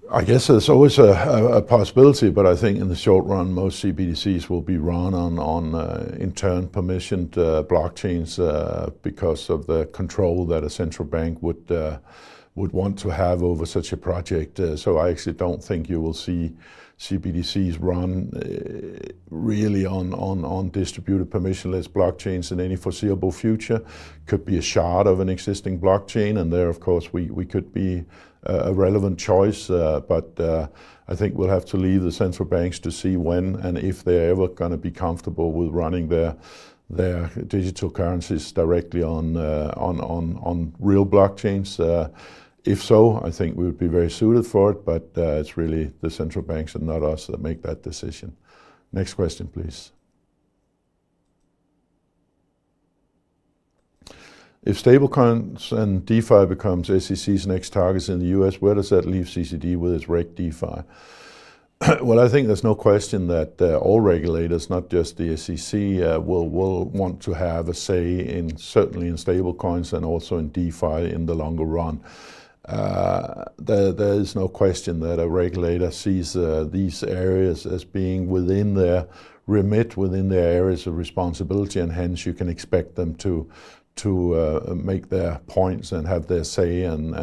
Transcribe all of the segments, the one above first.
I guess there's always a possibility, but I think in the short run, most CBDCs will be run on in turn permissioned blockchains because of the control that a central bank would want to have over such a project. So I actually don't think you will see CBDCs run really on distributed permissionless blockchains in any foreseeable future. Could be a shard of an existing blockchain, and there, of course, we could be a relevant choice, but I think we'll have to leave the central banks to see when and if they're ever going to be comfortable with running their digital currencies directly on real blockchains. If so, I think we would be very suited for it, but it's really the central banks and not us that make that decision. Next question, please. If stablecoins and DeFi becomes SEC's next targets in the US, where does that leave CCD with its Reg DeFi? Well, I think there's no question that all regulators, not just the SEC, will want to have a say certainly in stablecoins and also in DeFi in the longer run. There is no question that a regulator sees these areas as being within their remit, within their areas of responsibility, and hence you can expect them to make their points and have their say and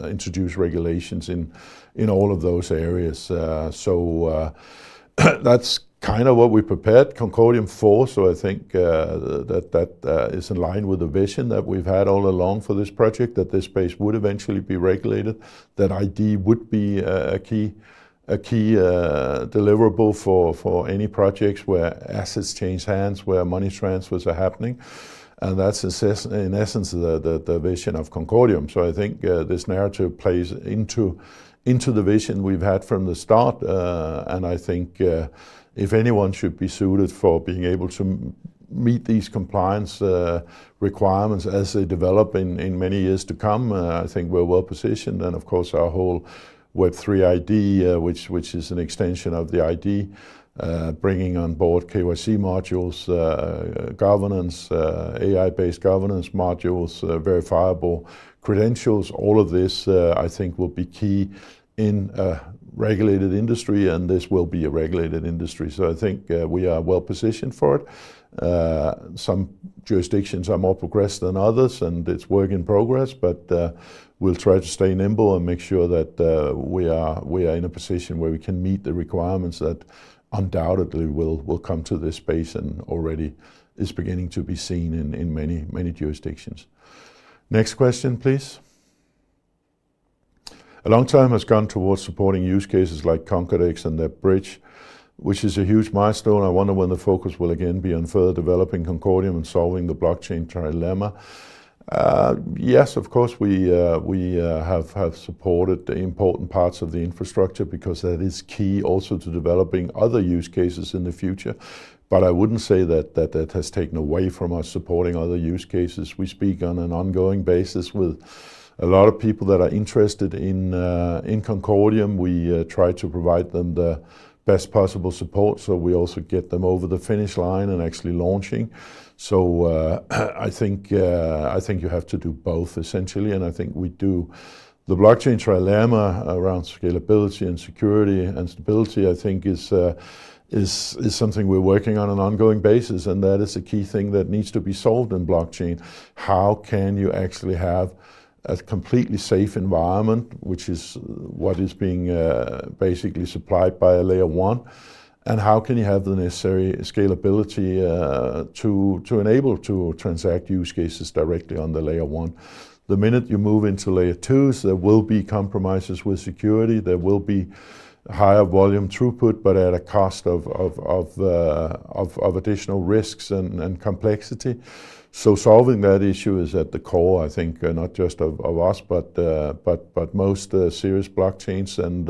introduce regulations in all of those areas. So that's kind of what we prepared Concordium for. So I think that is in line with the vision that we've had all along for this project, that this space would eventually be regulated, that ID would be a key deliverable for any projects where assets change hands, where money transfers are happening. And that's in essence the vision of Concordium. So I think this narrative plays into the vision we've had from the start. And I think if anyone should be suited for being able to meet these compliance requirements as they develop in many years to come, I think we're well positioned. And of course our whole Web3 ID, which is an extension of the ID, bringing on board KYC modules, governance, AI-based governance modules, verifiable credentials, all of this I think will be key in a regulated industry, and this will be a regulated industry. So I think we are well positioned for it. Some jurisdictions are more progressed than others, and it's work in progress, but we'll try to stay nimble and make sure that we are in a position where we can meet the requirements that undoubtedly will come to this space and already is beginning to be seen in many jurisdictions. Next question, please. A long time has gone towards supporting use cases like Concordia and their bridge, which is a huge milestone. I wonder when the focus will again be on further developing Concordium and solving the blockchain trilemma. Yes, of course, we have supported the important parts of the infrastructure because that is key also to developing other use cases in the future. But I wouldn't say that has taken away from us supporting other use cases. We speak on an ongoing basis with a lot of people that are interested in Concordium. We try to provide them the best possible support, so we also get them over the finish line and actually launching. So I think you have to do both essentially, and I think we do. The blockchain trilemma around scalability and security and stability, I think, is something we're working on an ongoing basis, and that is a key thing that needs to be solved in blockchain. How can you actually have a completely safe environment, which is what is being basically supplied by a layer one, and how can you have the necessary scalability to enable to transact use cases directly on the layer one. The minute you move into layer twos, there will be compromises with security, there will be higher volume throughput, but at a cost of additional risks and complexity. So solving that issue is at the core, I think, not just of us, but most serious blockchains, and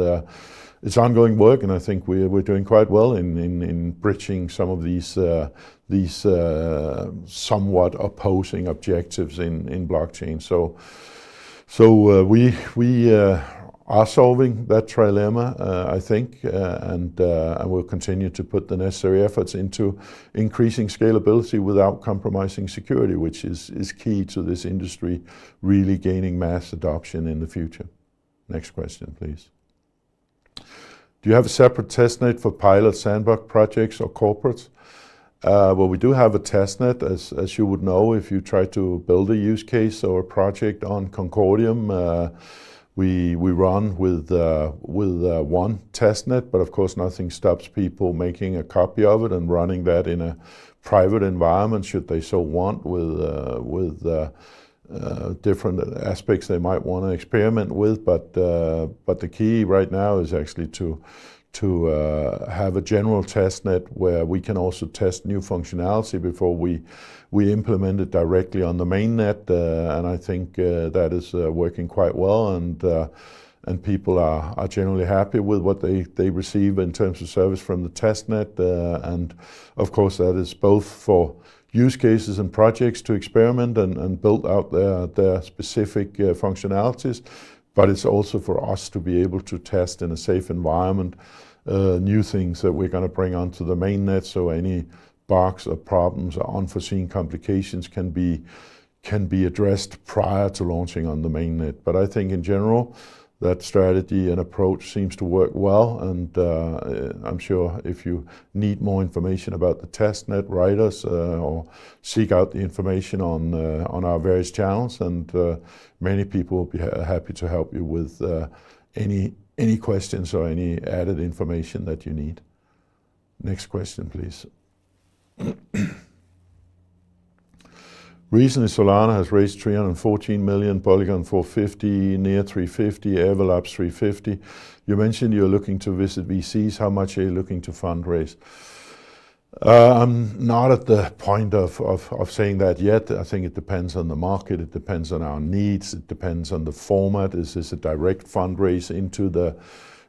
it's ongoing work. And I think we're doing quite well in bridging some of these somewhat opposing objectives in blockchain. So we are solving that trilemma, I think, and we'll continue to put the necessary efforts into increasing scalability without compromising security, which is key to this industry really gaining mass adoption in the future. Next question, please. Do you have a separate testnet for pilot sandbox projects or corporates? Well, we do have a testnet, as you would know, if you try to build a use case or a project on Concordium. We run with one testnet, but of course nothing stops people making a copy of it and running that in a private environment, should they so want, with different aspects they might want to experiment with. But the key right now is actually to have a general testnet where we can also test new functionality before we implement it directly on the mainnet, and I think that is working quite well, and people are generally happy with what they receive in terms of service from the testnet, and of course that is both for use cases and projects to experiment and build out their specific functionalities, but it's also for us to be able to test in a safe environment new things that we're going to bring onto the mainnet, so any bugs or problems or unforeseen complications can be addressed prior to launching on the mainnet. But I think in general that strategy and approach seems to work well, and I'm sure if you need more information about the testnet, write us or seek out the information on our various channels, and many people will be happy to help you with any questions or any added information that you need. Next question, please. Recently, Solana has raised 314 million, Polygon 450, near 350, Everlabs 350. You mentioned you're looking to visit VCs. How much are you looking to fundraise? I'm not at the point of saying that yet. I think it depends on the market, it depends on our needs, it depends on the format. Is this a direct fundraise into the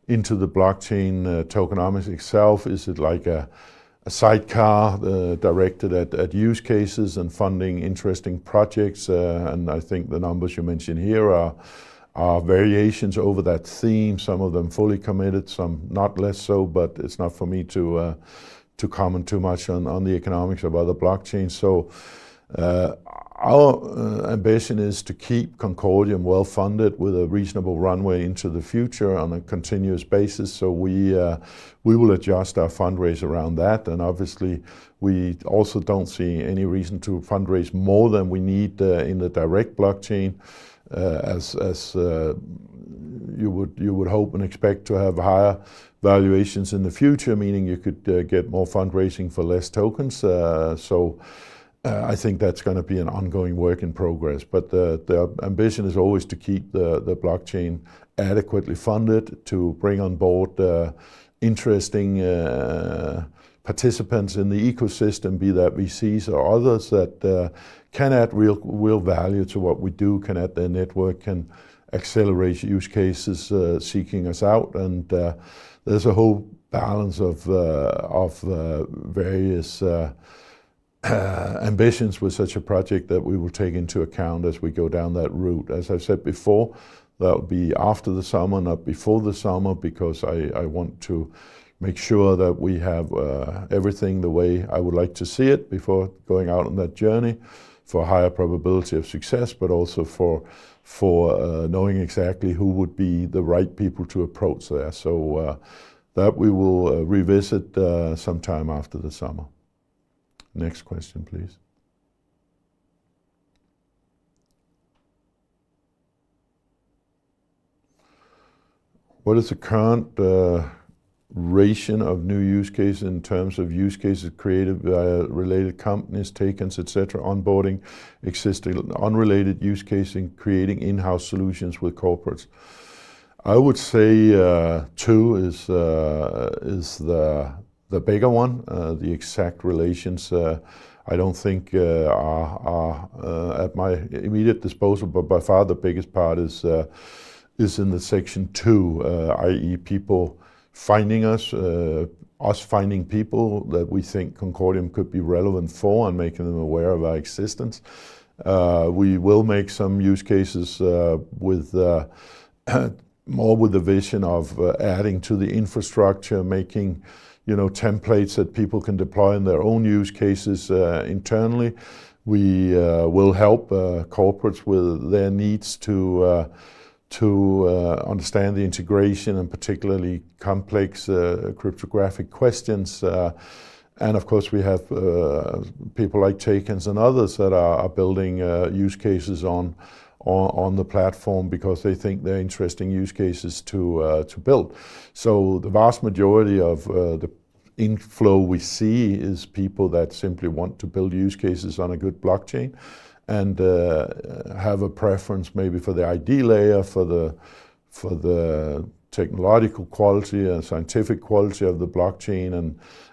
blockchain tokenomics itself? Is it like a sidecar directed at use cases and funding interesting projects? And I think the numbers you mentioned here are variations over that theme, some of them fully committed, some not less so, but it's not for me to comment too much on the economics of other blockchains. So our ambition is to keep Concordium well funded with a reasonable runway into the future on a continuous basis. So we will adjust our fundraise around that, and obviously we also don't see any reason to fundraise more than we need in the direct blockchain, as you would hope and expect to have higher valuations in the future, meaning you could get more fundraising for less tokens. So I think that's going to be an ongoing work in progress. But the ambition is always to keep the blockchain adequately funded, to bring on board interesting participants in the ecosystem, be that VCs or others, that can add real value to what we do, can add their network, can accelerate use cases seeking us out, and there's a whole balance of various ambitions with such a project that we will take into account as we go down that route. As I've said before, that will be after the summer, not before the summer, because I want to make sure that we have everything the way I would like to see it before going out on that journey, for higher probability of success, but also for knowing exactly who would be the right people to approach there. So that we will revisit sometime after the summer. Next question, please. What is the current ration of new use cases in terms of use cases created by related companies, takens, etc., onboarding existing unrelated use cases and creating in-house solutions with corporates? I would say 2 is the bigger one. The exact relations I don't think are at my immediate disposal, but by far the biggest part is in the section 2, i.e. people finding us finding people that we think Concordium could be relevant for and making them aware of our existence. We will make some use cases with more with the vision of adding to the infrastructure, making templates that people can deploy in their own use cases internally. We will help corporates with their needs to understand the integration and particularly complex cryptographic questions. And of course, we have people like Takens and others that are building use cases on the platform because they think they're interesting use cases to build. So the vast majority of the inflow we see is people that simply want to build use cases on a good blockchain and have a preference maybe for the ID layer, for the technological quality and scientific quality of the blockchain,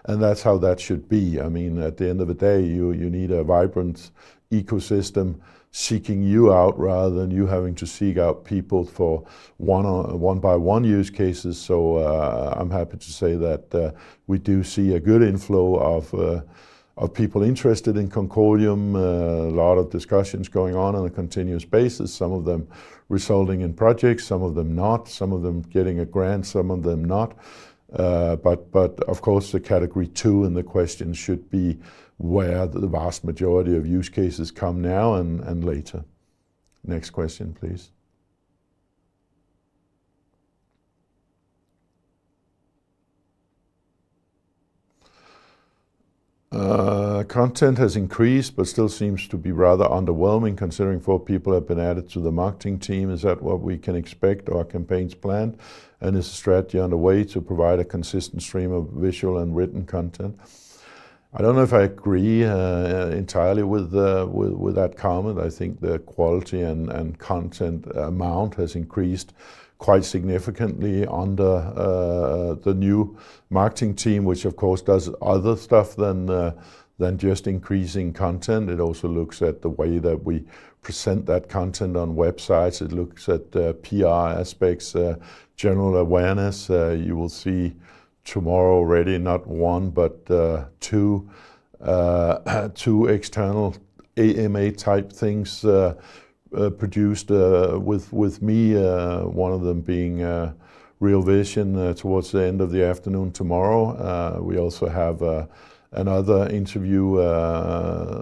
and that's how that should be. I mean, at the end of the day, you need a vibrant ecosystem seeking you out rather than you having to seek out people for one by one use cases. So I'm happy to say that we do see a good inflow of people interested in Concordium, a lot of discussions going on a continuous basis, some of them resulting in projects, some of them not, some of them getting a grant, some of them not. But of course the category 2 in the question should be where the vast majority of use cases come now and later. Next question, please. Content has increased, but still seems to be rather underwhelming considering 4 people have been added to the marketing team. Is that what we can expect or campaigns planned? And is a strategy underway to provide a consistent stream of visual and written content? I don't know if I agree entirely with that comment. I think the quality and content amount has increased quite significantly under the new marketing team, which of course does other stuff than just increasing content. It also looks at the way that we present that content on websites. It looks at PR aspects, general awareness. You will see tomorrow already not 1 but 2 external AMA type things produced with me, one of them being Real Vision towards the end of the afternoon tomorrow. We also have another interview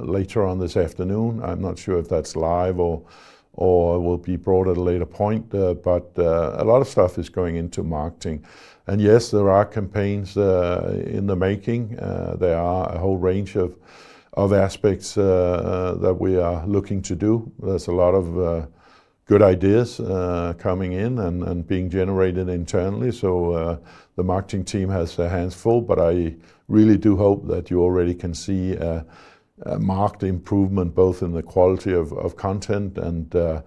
later on this afternoon. I'm not sure if that's live or will be brought at a later point, but a lot of stuff is going into marketing. And yes, there are campaigns in the making. There are a whole range of aspects that we are looking to do. There's a lot of good ideas coming in and being generated internally. So the marketing team has their hands full, but I really do hope that you already can see a marked improvement both in the quality of content and the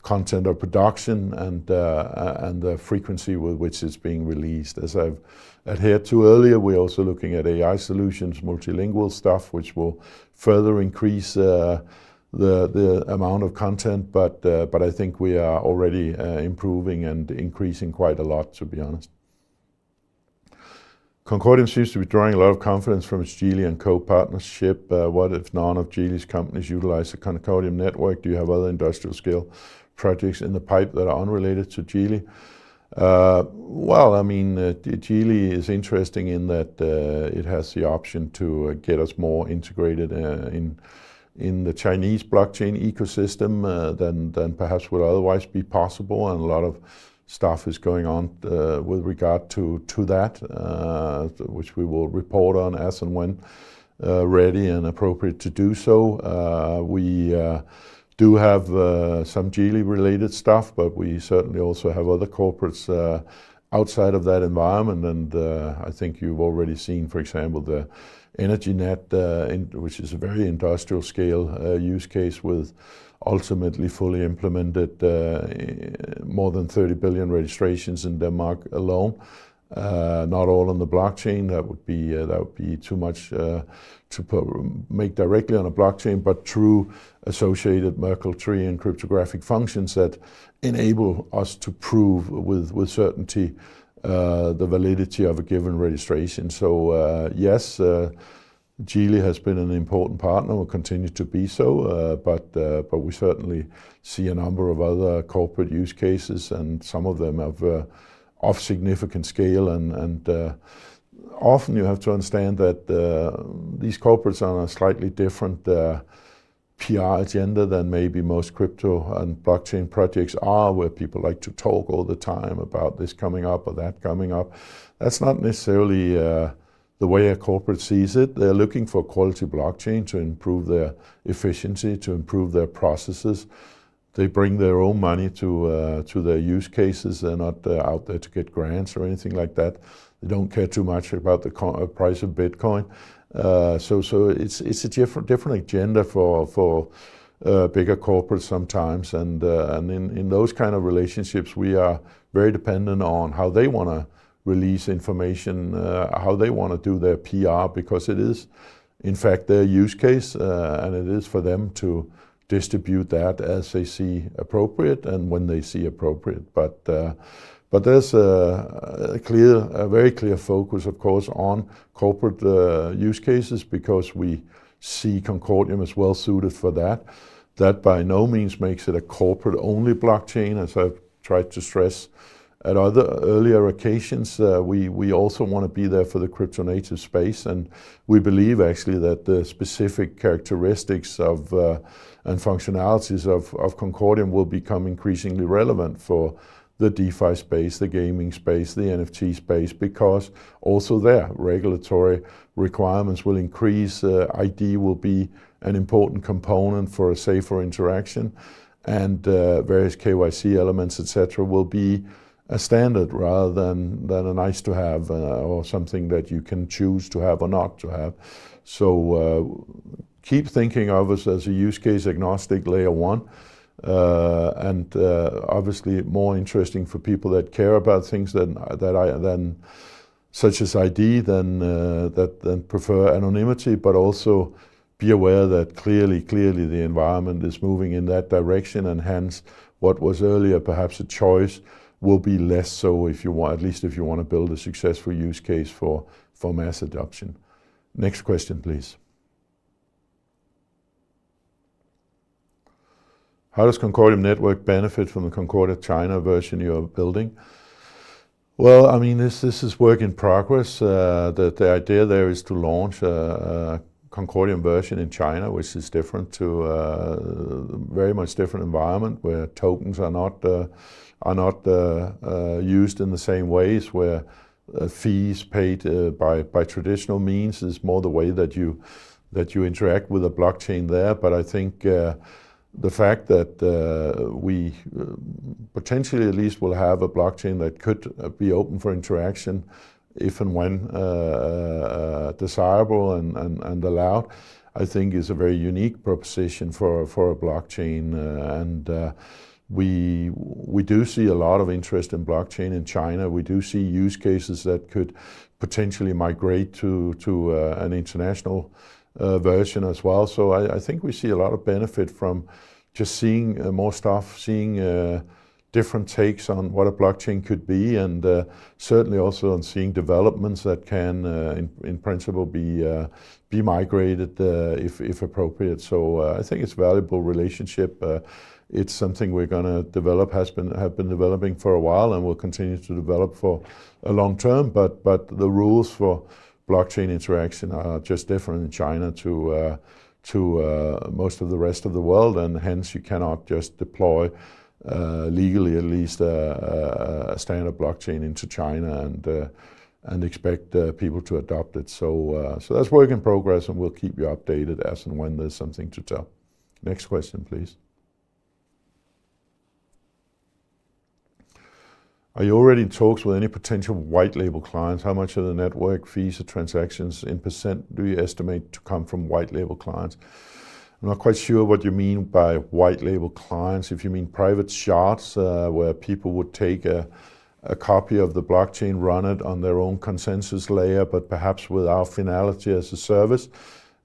content of production and the frequency with which it's being released. As I've adhered to earlier, we're also looking at AI solutions, multilingual stuff, which will further increase the amount of content, but I think we are already improving and increasing quite a lot, to be honest. Concordium seems to be drawing a lot of confidence from its Geely & Co. partnership. What if none of Geely's companies utilize the Concordium network? Do you have other industrial scale projects in the pipe that are unrelated to Geely? Well, I mean, Geely is interesting in that it has the option to get us more integrated in the Chinese blockchain ecosystem than perhaps would otherwise be possible, and a lot of stuff is going on with regard to that, which we will report on as and when ready and appropriate to do so. We do have some Geely related stuff, but we certainly also have other corporates outside of that environment, and I think you've already seen, for example, the EnergyNet, which is a very industrial scale use case with ultimately fully implemented more than 30 billion registrations in Denmark alone. Not all on the blockchain. That would be too much to make directly on a blockchain, but through associated Merkle tree and cryptographic functions that enable us to prove with certainty the validity of a given registration. So yes, Geely has been an important partner, will continue to be so, but we certainly see a number of other corporate use cases, and some of them of significant scale, and often you have to understand that these corporates are on a slightly different PR agenda than maybe most crypto and blockchain projects are, where people like to talk all the time about this coming up or that coming up. That's not necessarily the way a corporate sees it. They're looking for quality blockchain to improve their efficiency, to improve their processes. They bring their own money to their use cases. They're not out there to get grants or anything like that. They don't care too much about the price of Bitcoin. So it's a different agenda for bigger corporates sometimes, and in those kind of relationships, we are very dependent on how they want to release information, how they want to do their PR, because it is, in fact, their use case, and it is for them to distribute that as they see appropriate and when they see appropriate. But there's a very clear focus, of course, on corporate use cases, because we see Concordium as well suited for that. That by no means makes it a corporate-only blockchain, as I've tried to stress at other earlier occasions. We also want to be there for the crypto-native space, and we believe actually that the specific characteristics of and functionalities of Concordium will become increasingly relevant for the DeFi space, the gaming space, the NFT space, because also there regulatory requirements will increase. ID will be an important component for a safer interaction, and various KYC elements, etc., will be a standard rather than a nice to have or something that you can choose to have or not to have. So keep thinking of us as a use case agnostic layer one. And obviously more interesting for people that care about things than such as ID, than prefer anonymity, but also be aware that clearly the environment is moving in that direction, and hence what was earlier perhaps a choice will be less so, if you want, at least if you want to build a successful use case for mass adoption. Next question, please. How does Concordium Network benefit from the Concordia China version you're building? Well, I mean, this is work in progress. The idea there is to launch a Concordium version in China, which is different to very much different environment, where tokens are not used in the same ways, where fees paid by traditional means is more the way that you interact with a blockchain there. But I think the fact that we potentially at least will have a blockchain that could be open for interaction if and when desirable and allowed, I think is a very unique proposition for a blockchain. And we do see a lot of interest in blockchain in China. We do see use cases that could potentially migrate to an international version as well. So I think we see a lot of benefit from just seeing more stuff, seeing different takes on what a blockchain could be, and certainly also on seeing developments that can, in principle, be migrated if appropriate. So I think it's a valuable relationship. It's something we're going to develop, have been developing for a while, and will continue to develop for a long term. But the rules for blockchain interaction are just different in China to most of the rest of the world, and hence you cannot just deploy legally at least a standard blockchain into China and expect people to adopt it. So that's work in progress, and we'll keep you updated as and when there's something to tell. Next question, please. Are you already in talks with any potential white label clients? How much of the network fees or transactions in % do you estimate to come from white label clients? I'm not quite sure what you mean by white label clients. If you mean private shards where people would take a copy of the blockchain, run it on their own consensus layer, but perhaps with our finality as a service,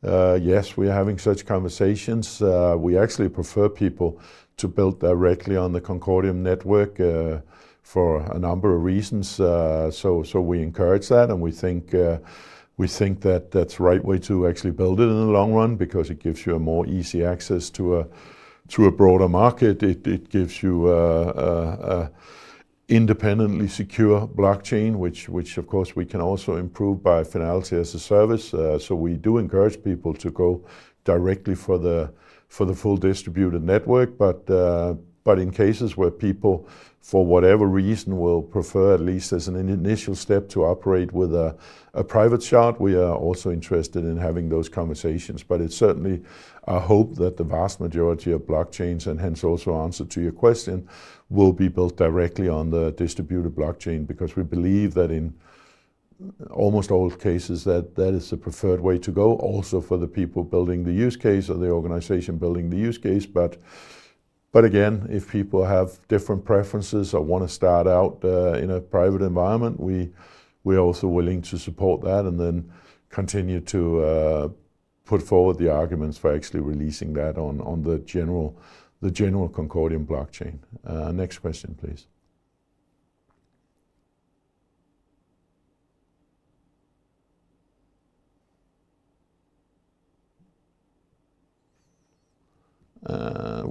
yes, we are having such conversations. We actually prefer people to build directly on the Concordium network for a number of reasons. So we encourage that, and we think We think that that's the right way to actually build it in the long run, because it gives you a more easy access to a broader market. It gives you a independently secure blockchain, which of course we can also improve by finality as a service. So we do encourage people to go directly for the full distributed network, but in cases where people, for whatever reason, will prefer, at least as an initial step, to operate with a private shard, we are also interested in having those conversations. But it's certainly our hope that the vast majority of blockchains, and hence also answer to your question, will be built directly on the distributed blockchain, because we believe that in almost all cases that is the preferred way to go, also for the people building the use case or the organization building the use case. But again, if people have different preferences or want to start out in a private environment, we're also willing to support that, and then continue to put forward the arguments for actually releasing that on the general Concordium blockchain. Next question, please.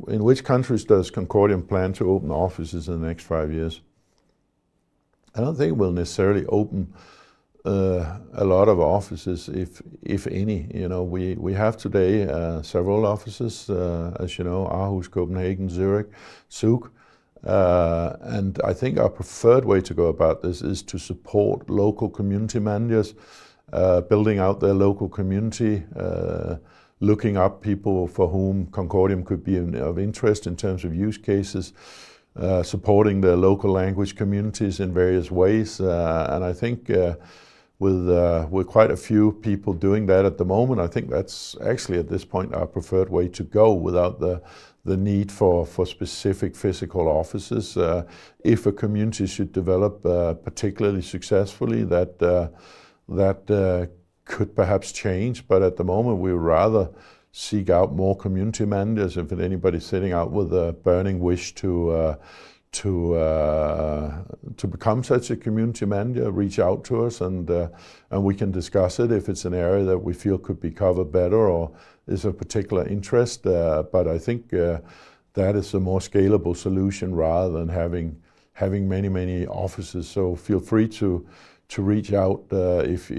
In which countries does Concordium plan to open offices in the next 5 years? I don't think we'll necessarily open a lot of offices, if any. You know, we have today several offices, as you know, Aarhus, Copenhagen, Zurich, Zug. And I think our preferred way to go about this is to support local community managers, building out their local community, looking up people for whom Concordium could be of interest in terms of use cases, supporting the local language communities in various ways. And I think with quite a few people doing that at the moment, I think that's actually at this point our preferred way to go, without the need for specific physical offices. If a community should develop particularly successfully, that could perhaps change, but at the moment we would rather seek out more community managers. If anybody's sitting out with a burning wish to become such a community manager, reach out to us, and we can discuss it if it's an area that we feel could be covered better or is of particular interest. But I think that is a more scalable solution rather than having many offices. So feel free to reach out if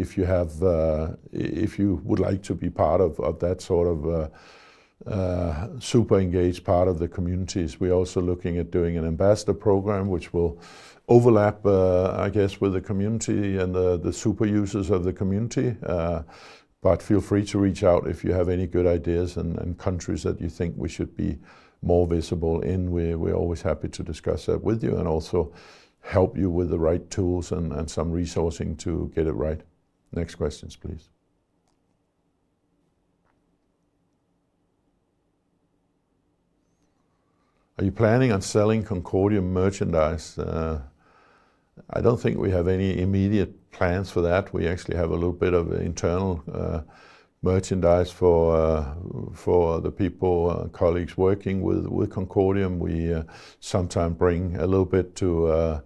you would like to be part of that sort of super engaged part of the communities. We're also looking at doing an ambassador program, which will overlap, I guess, with the community and the super users of the community. But feel free to reach out if you have any good ideas and countries that you think we should be more visible in. We're always happy to discuss that with you, and also help you with the right tools and some resourcing to get it right. Next questions, please. Are you planning on selling Concordium merchandise? I don't think we have any immediate plans for that. We actually have a little bit of internal merchandise for the people, colleagues working with Concordium. We sometimes bring a little bit to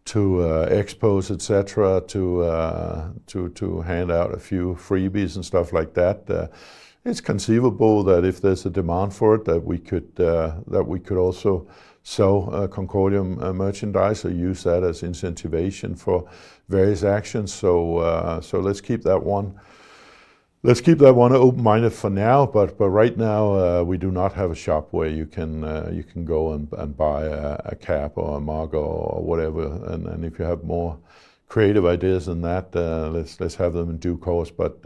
expos, etc., to hand out a few freebies and stuff like that. It's conceivable that if there's a demand for it, that we could also sell Concordium merchandise or use that as incentivation for various actions. So let's keep that one. Let's keep that one open-minded for now, but right now we do not have a shop where you can go and buy a cap or a mug or whatever. And if you have more creative ideas than that, let's have them in due course. But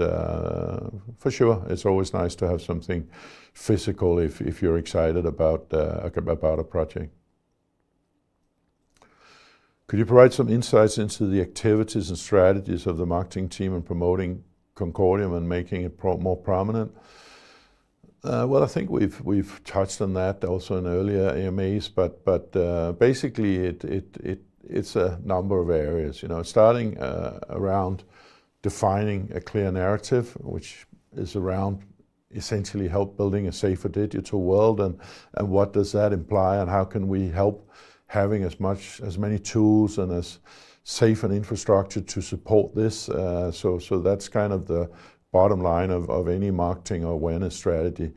for sure, it's always nice to have something physical if you're excited about a project. Could you provide some insights into the activities and strategies of the marketing team in promoting Concordium and making it more prominent? Well, I think we've touched on that also in earlier AMAs, but basically it's a number of areas. You know, starting around defining a clear narrative, which is around essentially help building a safer digital world, and what does that imply, and how can we help having as many tools and as safe an infrastructure to support this. So that's kind of the bottom line of any marketing or awareness strategy.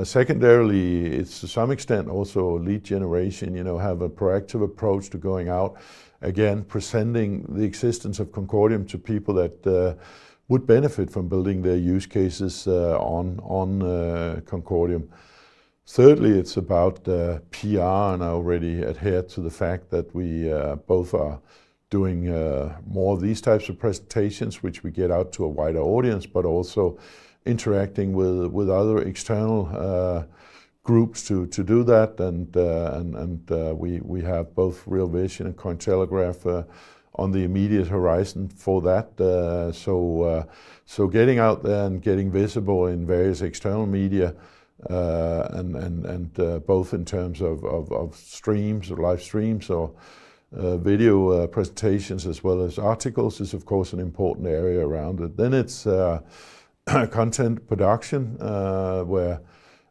Secondarily, it's to some extent also lead generation, have a proactive approach to going out, again, presenting the existence of Concordium to people that would benefit from building their use cases on Concordium. Thirdly, it's about PR, and I already adhered to the fact that we both are doing more of these types of presentations, which we get out to a wider audience, but also interacting with other external groups to do that, and we have both Real Vision and Cointelegraph on the immediate horizon for that. So getting out there and getting visible in various external media, and both in terms of streams or live streams or video presentations as well as articles is of course an important area around it. Then it's content production, where,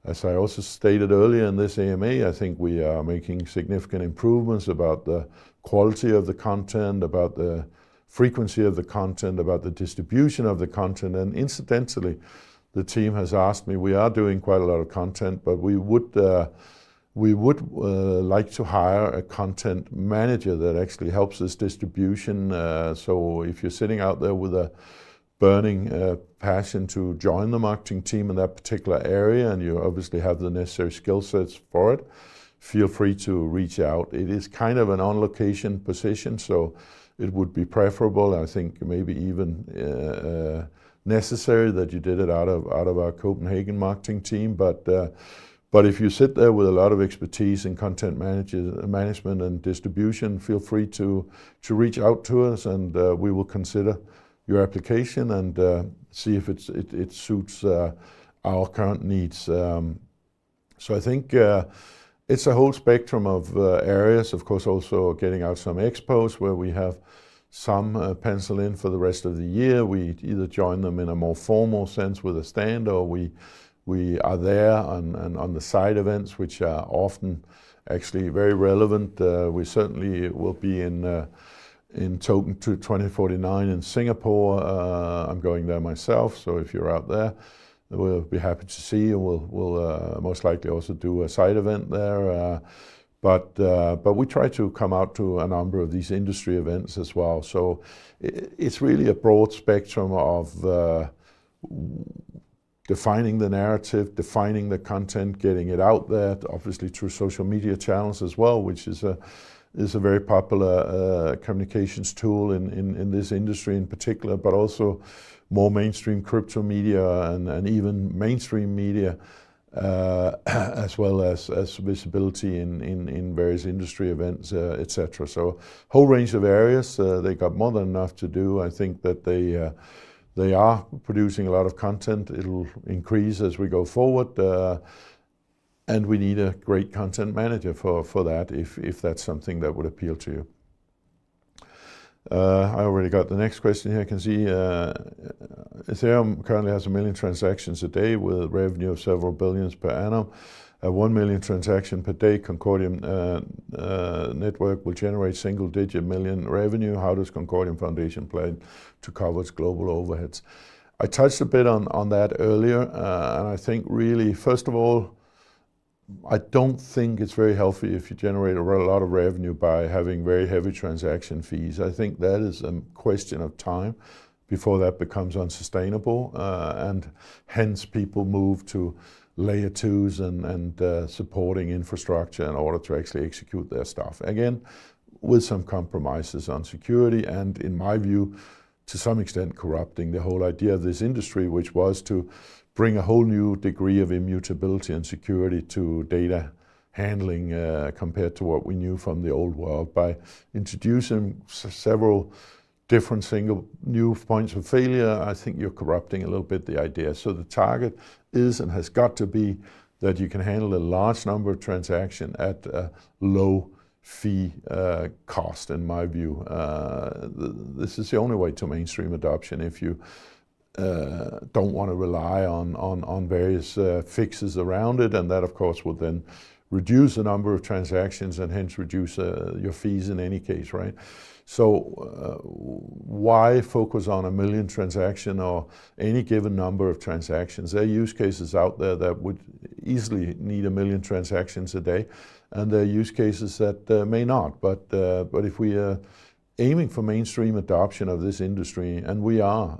as I also stated earlier in this AMA, I think we are making significant improvements about the quality of the content, about the frequency of the content, about the distribution of the content. And incidentally, the team has asked me, we are doing quite a lot of content, but we would like to hire a content manager that actually helps this distribution. So if you're sitting out there with a burning passion to join the marketing team in that particular area, and you obviously have the necessary skill sets for it, feel free to reach out. It is kind of an on-location position, so it would be preferable, I think maybe even necessary, that you did it out of our Copenhagen marketing team. But if you sit there with a lot of expertise in content management and distribution, feel free to reach out to us, and we will consider your application and see if it suits our current needs. So I think it's a whole spectrum of areas. Of course, also getting out some expos where we have some pencil in for the rest of the year. We either join them in a more formal sense with a stand, or we are there on the side events, which are often actually very relevant. We certainly will be in Token to 2049 in Singapore. I'm going there myself, so if you're out there, we'll be happy to see you. We'll most likely also do a side event there. But we try to come out to a number of these industry events as well. So it's really a broad spectrum of defining the narrative, defining the content, getting it out there, obviously through social media channels as well, which is a very popular communications tool in this industry in particular, but also more mainstream crypto media and even mainstream media, as well as visibility in various industry events, etc. So whole range of areas. They got more than enough to do. I think that they are producing a lot of content. It'll increase as we go forward. And we need a great content manager for that, if that's something that would appeal to you. I already got the next question here. I can see Ethereum currently has 1 million transactions a day with revenue of several billions per annum. 1 million transaction per day, Concordium network will generate single-digit million revenue. How does Concordium Foundation plan to cover its global overheads? I touched a bit on that earlier, and I think really, first of all, I don't think it's very healthy if you generate a lot of revenue by having very heavy transaction fees. I think that is a question of time before that becomes unsustainable, and hence people move to layer 2s and supporting infrastructure in order to actually execute their stuff. Again, with some compromises on security and, in my view, to some extent corrupting the whole idea of this industry, which was to bring a whole new degree of immutability and security to data handling compared to what we knew from the old world. By introducing several different single new points of failure, I think you're corrupting a little bit the idea. So the target is and has got to be that you can handle a large number of transactions at a low fee cost, in my view. This is the only way to mainstream adoption if you don't want to rely on various fixes around it, and that of course will then reduce the number of transactions and hence reduce your fees in any case, right? So why focus on 1 million transaction or any given number of transactions? There are use cases out there that would easily need 1 million transactions a day, and there are use cases that may not. But if we are aiming for mainstream adoption of this industry, and we are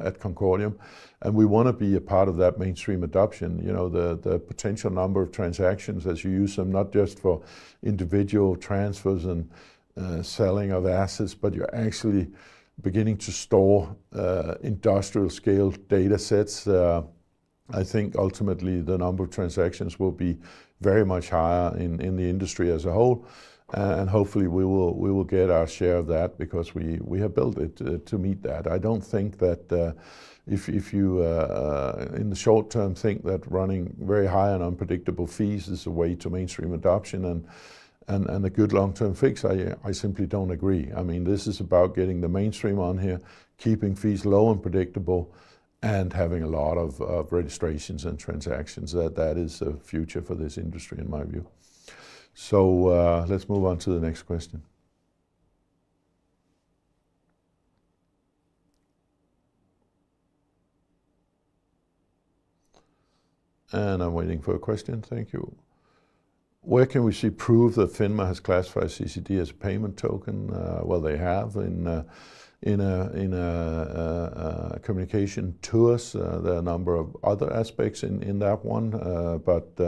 at Concordium, and we want to be a part of that mainstream adoption, you know, the potential number of transactions as you use them, not just for individual transfers and selling of assets, but you're actually beginning to store industrial scale data sets. I think ultimately the number of transactions will be very much higher in the industry as a whole. And hopefully we will get our share of that because we have built it to meet that. I don't think that if you in the short term think that running very high and unpredictable fees is a way to mainstream adoption and a good long-term fix, I simply don't agree. I mean, this is about getting the mainstream on here, keeping fees low and predictable, and having a lot of registrations and transactions. That is the future for this industry in my view. So let's move on to the next question. And I'm waiting for a question, thank you. Where can we see proof that FINMA has classified CCD as a payment token? Well, they have in a communication to us. There are a number of other aspects in that one, but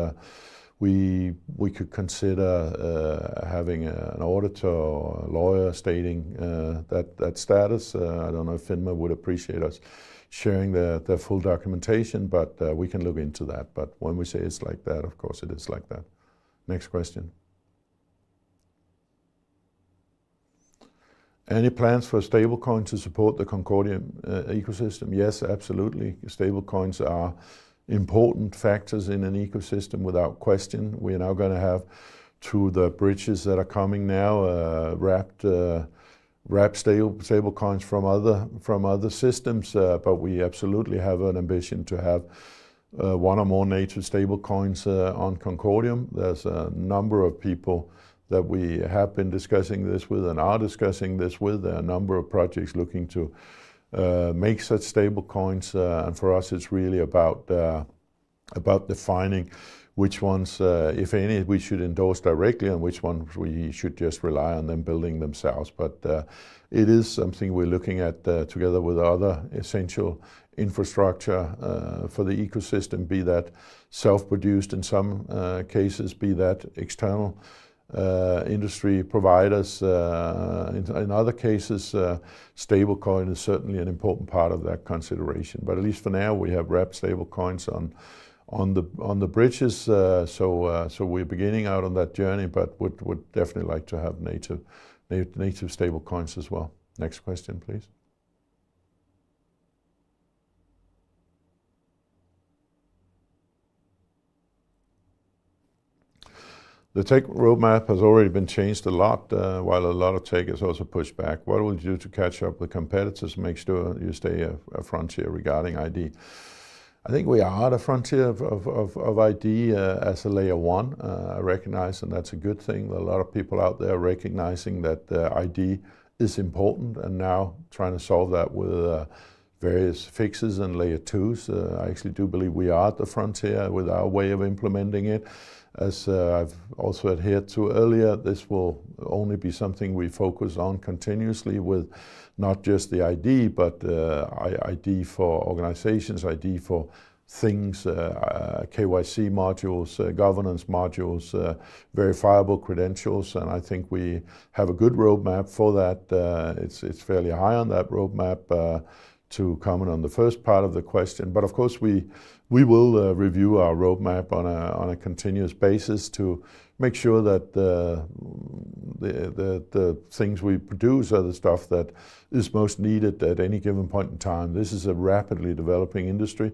we could consider having an auditor or a lawyer stating that status. I don't know if FINMA would appreciate us sharing their full documentation, but we can look into that. But when we say it's like that, of course it is like that. Next question. Any plans for stablecoin to support the Concordium ecosystem? Yes, absolutely. Stablecoins are important factors in an ecosystem without question. We are now going to have, through the bridges that are coming now, wrapped stablecoins from other systems, but we absolutely have an ambition to have one or more native stablecoins on Concordium. There's a number of people that we have been discussing this with and are discussing this with. There are a number of projects looking to make such stablecoins, and for us it's really about defining which ones, if any, we should endorse directly and which ones we should just rely on them building themselves. But it is something we're looking at together with other essential infrastructure for the ecosystem, be that self-produced in some cases, be that external industry providers. In other cases, stablecoin is certainly an important part of that consideration. But at least for now, we have wrapped stablecoins on the bridges. So we're beginning out on that journey, but would definitely like to have native stablecoins as well. Next question, please. The tech roadmap has already been changed a lot, while a lot of tech is also pushed back. What will you do to catch up with competitors, make sure you stay a frontier regarding ID? I think we are at a frontier of ID as a layer one. I recognize, and that's a good thing, that a lot of people out there recognizing that ID is important and now trying to solve that with various fixes and layer twos. I actually do believe we are at the frontier with our way of implementing it. As I've also adhered to earlier, this will only be something we focus on continuously with not just the ID, but ID for organizations, ID for things, KYC modules, governance modules, verifiable credentials, and I think we have a good roadmap for that. It's fairly high on that roadmap. To comment on the first part of the question, but of course we will review our roadmap on a continuous basis to make sure that the things we produce are the stuff that is most needed at any given point in time. This is a rapidly developing industry,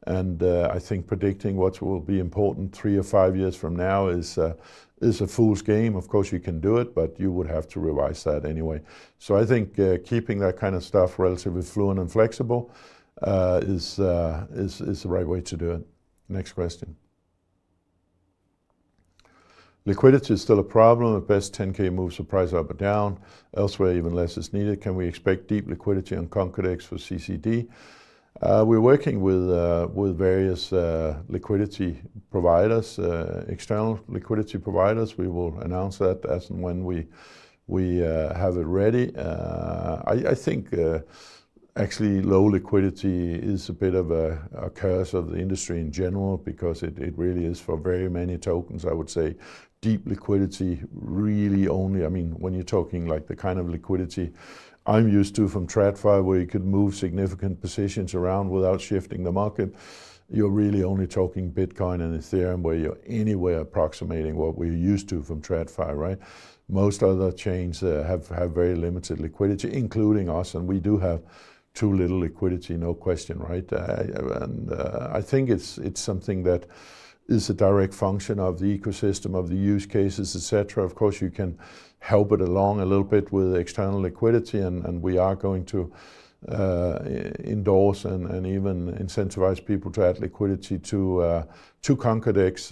and I think predicting what will be important 3 or 5 years from now is a fool's game. Of course you can do it, but you would have to revise that anyway. So I think keeping that kind of stuff relatively fluent and flexible is the right way to do it. Next question. Liquidity is still a problem. At best, 10K moves the price up or down. Elsewhere, even less is needed. Can we expect deep liquidity on Concordex for CCD? We're working with various liquidity providers, external liquidity providers. We will announce that as and when we have it ready. I think actually low liquidity is a bit of a curse of the industry in general, because it really is for very many tokens. I would say deep liquidity really only, I mean, when you're talking like the kind of liquidity I'm used to from TradFi, where you could move significant positions around without shifting the market, you're really only talking Bitcoin and Ethereum, where you're anywhere approximating what we're used to from TradFi, right? Most other chains have very limited liquidity, including us, and we do have too little liquidity, no question, right? I think it's something that is a direct function of the ecosystem, of the use cases, etc. Of course, you can help it along a little bit with external liquidity, and we are going to endorse and even incentivize people to add liquidity to Concordex,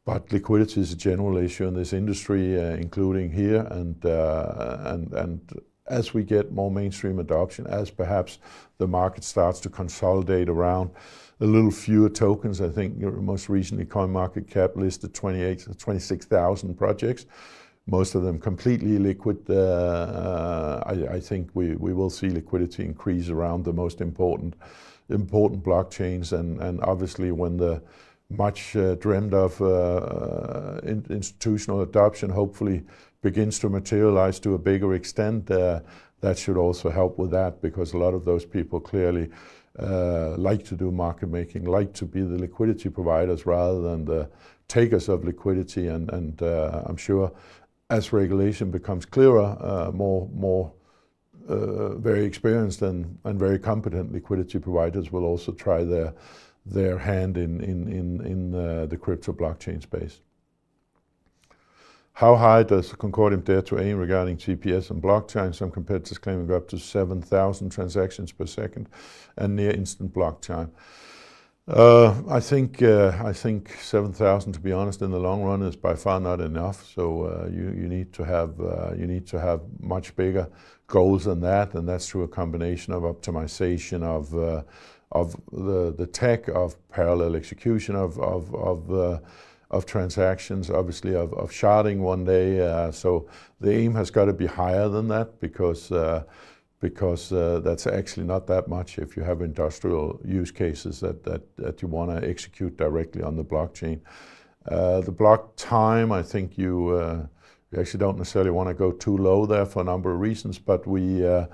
but liquidity is a general issue in this industry, including here, and as we get more mainstream adoption, as perhaps the market starts to consolidate around a little fewer tokens. I think most recently CoinMarketCap listed 26,000 projects, most of them completely liquid. I think we will see liquidity increase around the most important blockchains, and obviously when the much dreamed of institutional adoption hopefully begins to materialize to a bigger extent, that should also help with that, because a lot of those people clearly like to do market making, like to be the liquidity providers rather than the takers of liquidity, and I'm sure as regulation becomes clearer, more very experienced and very competent liquidity providers will also try their hand in the crypto blockchain space. How high does Concordium dare to aim regarding TPS and blockchain? Some competitors claiming up to 7,000 transactions per second and near instant block time. I think 7,000, to be honest, in the long run is by far not enough. So you need to have much bigger goals than that, and that's through a combination of optimization of the tech, of parallel execution of transactions, obviously of sharding one day. So the aim has got to be higher than that, because that's actually not that much if you have industrial use cases that you want to execute directly on the blockchain. The block time, I think you actually don't necessarily want to go too low there for a number of reasons, but we are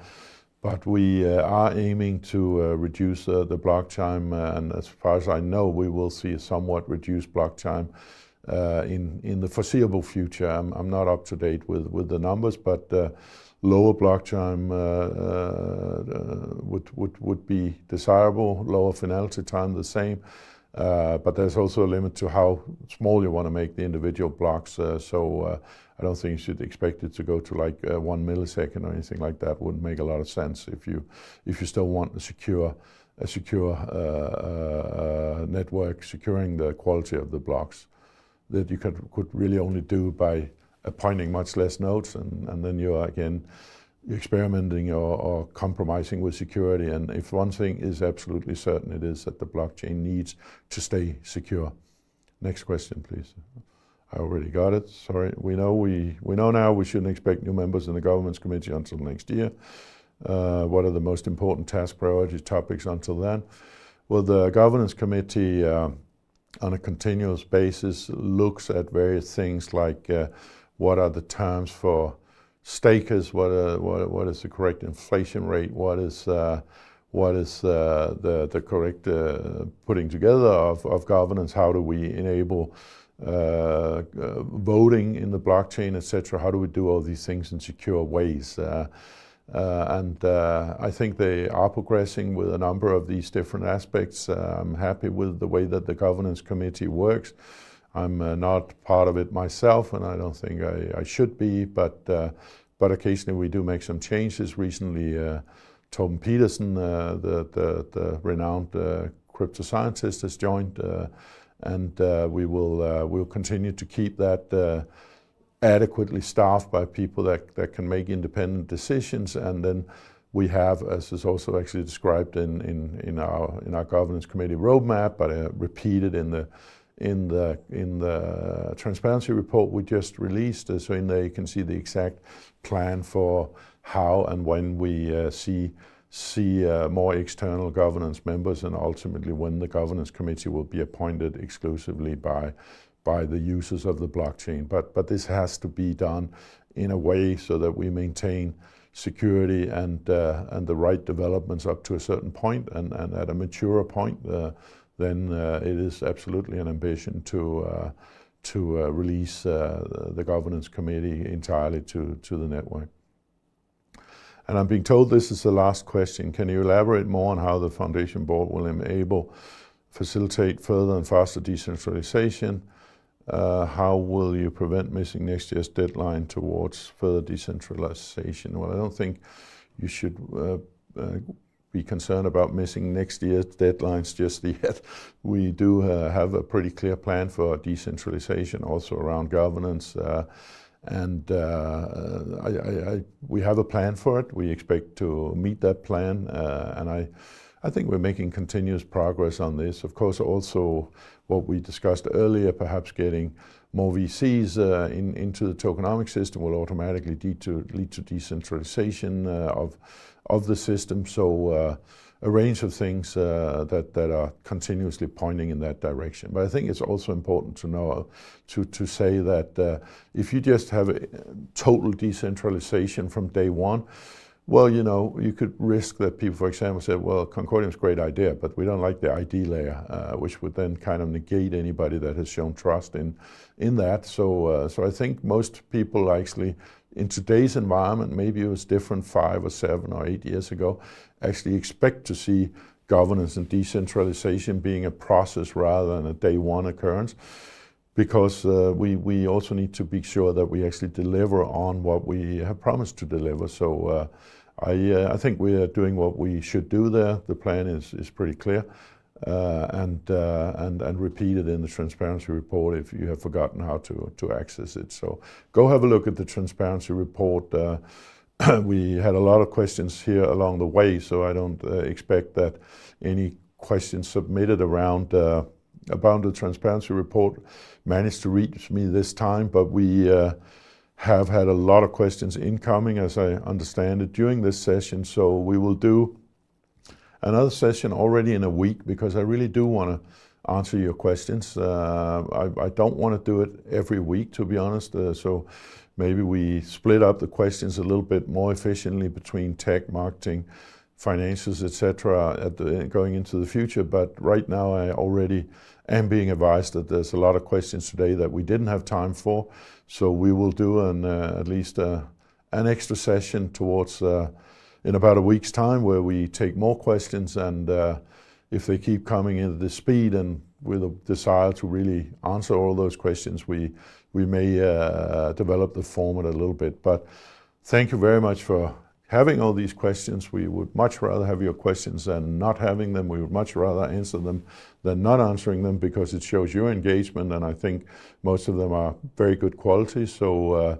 aiming to reduce the block time, and as far as I know, we will see a somewhat reduced block time in the foreseeable future. I'm not up to date with the numbers, but lower block time would be desirable. Lower finality time, the same. But there's also a limit to how small you want to make the individual blocks. So I don't think you should expect it to go to like 1 millisecond or anything like that. Wouldn't make a lot of sense if you still want a secure network, securing the quality of the blocks that you could really only do by appointing much less nodes, and then you're again experimenting or compromising with security. And if one thing is absolutely certain, it is that the blockchain needs to stay secure. Next question, please. I already got it. Sorry. We know now we shouldn't expect new members in the governance committee until next year. What are the most important task priority topics until then? Well, the governance committee on a continuous basis looks at various things like what are the terms for stakers, what is the correct inflation rate, what is the correct putting together of governance, how do we enable voting in the blockchain, etc. How do we do all these things in secure ways? And I think they are progressing with a number of these different aspects. I'm happy with the way that the governance committee works. I'm not part of it myself, and I don't think I should be, but occasionally we do make some changes. Recently, Torben Petersen, the renowned crypto scientist, has joined and we'll continue to keep that adequately staffed by people that can make independent decisions. And then we have, as is also actually described in our governance committee roadmap, but repeated in the transparency report we just released. So in there you can see the exact plan for how and when we see more external governance members, and ultimately when the governance committee will be appointed exclusively by the users of the blockchain. But this has to be done in a way so that we maintain security and the right developments up to a certain point, and at a mature point, then it is absolutely an ambition to release the governance committee entirely to the network. And I'm being told this is the last question. Can you elaborate more on how the foundation board will facilitate further and faster decentralization? How will you prevent missing next year's deadline towards further decentralization? Well, I don't think you should be concerned about missing next year's deadlines just yet. We do have a pretty clear plan for decentralization, also around governance, we have a plan for it. We expect to meet that plan, and I think we're making continuous progress on this. Of course, also what we discussed earlier, perhaps getting more VCs into the tokenomics system will automatically lead to decentralization of the system. So a range of things that are continuously pointing in that direction. But I think it's also important to know, to say that if you just have a total decentralization from day one, well, you know, you could risk that people, for example, say, well, Concordium's a great idea, but we don't like the ID layer, which would then kind of negate anybody that has shown trust in that. So I think most people actually, in today's environment, maybe it was different 5 or 7 or 8 years ago, actually expect to see governance and decentralization being a process rather than a day one occurrence, because we also need to be sure that we actually deliver on what we have promised to deliver. So I think we are doing what we should do there. The plan is pretty clear and repeated in the transparency report if you have forgotten how to access it. So go have a look at the transparency report. We had a lot of questions here along the way, so I don't expect that any questions submitted around about the transparency report managed to reach me this time, but we have had a lot of questions incoming, as I understand it, during this session. So we will do another session already in a week, because I really do want to answer your questions. I don't want to do it every week, to be honest. So maybe we split up the questions a little bit more efficiently between tech, marketing, financials, etc., going into the future. But right now I already am being advised that there's a lot of questions today that we didn't have time for. So we will do at least an extra session towards in about a week's time, where we take more questions, and if they keep coming into the speed and with a desire to really answer all those questions, we may develop the format a little bit. But thank you very much for having all these questions. We would much rather have your questions than not having them. We would much rather answer them than not answering them, because it shows your engagement, and I think most of them are very good quality. So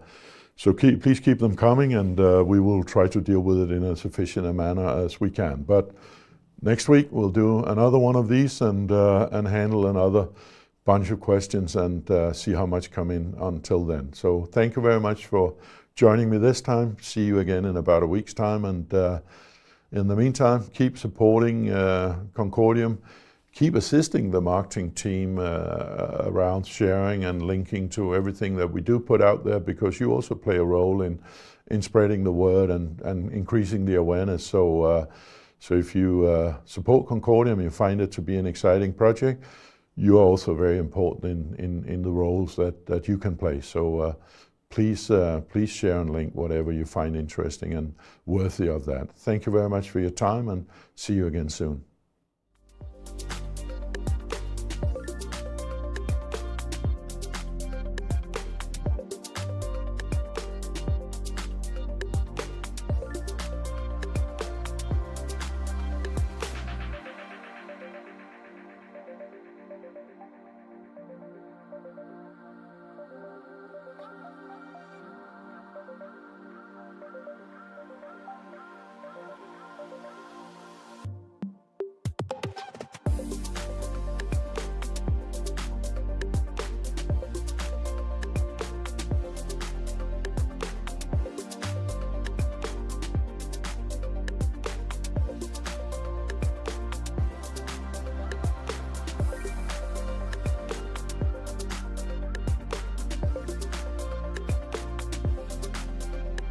please keep them coming, and we will try to deal with it in as efficient a manner as we can. But next week we'll do another one of these and handle another bunch of questions and see how much come in until then. So thank you very much for joining me this time. See you again in about a week's time, and in the meantime, keep supporting Concordium. Keep assisting the marketing team around sharing and linking to everything that we do put out there, because you also play a role in spreading the word and increasing the awareness. So if you support Concordium, you find it to be an exciting project, you are also very important in the roles that you can play. So please share and link whatever you find interesting and worthy of that. Thank you very much for your time, and see you again soon.